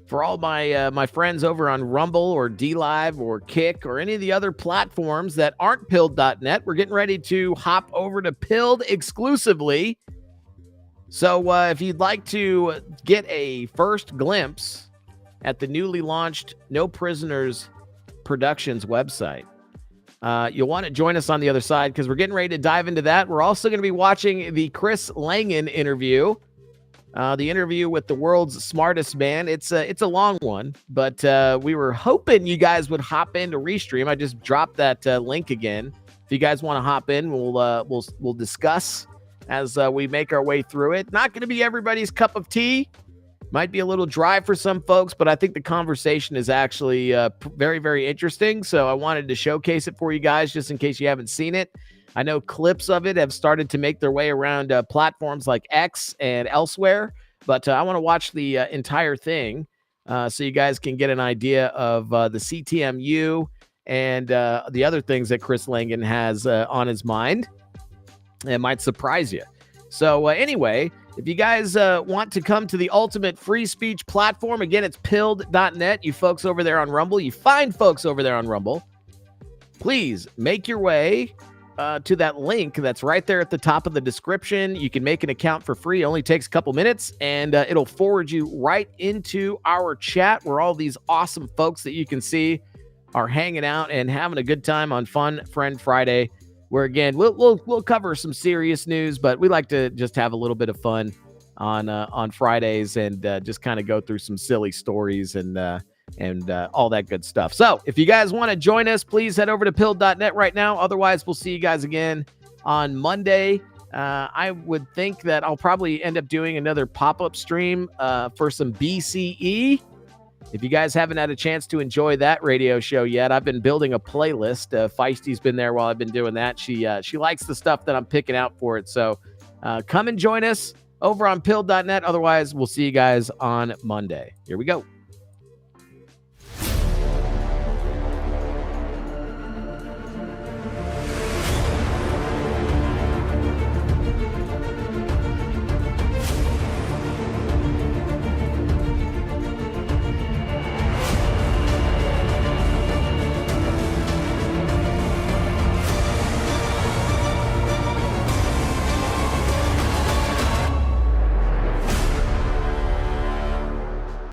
For all my friends over on Rumble or DLive or Kick or any of the other platforms that aren't pilled.net, we're getting ready to hop over to Pilled exclusively. So if you'd like to get a first glimpse at the newly launched No Prisoners Productions website, you'll want to join us on the other side because we're getting ready to dive into that. We're also going to be watching the Chris Langan interview. The interview with the world's smartest man. It's a long one, but we were hoping you guys would hop in to Restream. I just dropped that link again. If you guys want to hop in, we'll discuss as we make our way through it. Not going to be everybody's cup of tea. Might be a little dry for some folks, but I think the conversation is actually very, very interesting. So I wanted to showcase it for you guys just in case you haven't seen it. I know clips of it have started to make their way around platforms like X and elsewhere, but I want to watch the entire thing so you guys can get an idea of the CTMU and the other things that Chris Langan has on his mind. It might surprise you. So anyway, if you guys want to come to the ultimate free speech platform, again, it's pilled.net. You folks over there on Rumble, you find folks over there on Rumble, please make your way to that link that's right there at the top of the description. You can make an account for free. It only takes a couple minutes, and it'll forward you right into our chat where all these awesome folks that you can see are hanging out and having a good time on Fun Friend Friday, where, again, we'll cover some serious news, but we like to just have a little bit of fun on Fridays and just kind of go through some silly stories and all that good stuff. So if you guys want to join us, please head over to pilled.net right now. Otherwise, we'll see you guys again on Monday. I would think that I'll probably end up doing another pop-up stream for some BCE. If you guys haven't had a chance to enjoy that radio show yet, I've been building a playlist. Feisty's been there while I've been doing that. She likes the stuff that I'm picking out for it. So come and join us over on pilled.net. Otherwise, we'll see you guys on Monday. Here we go.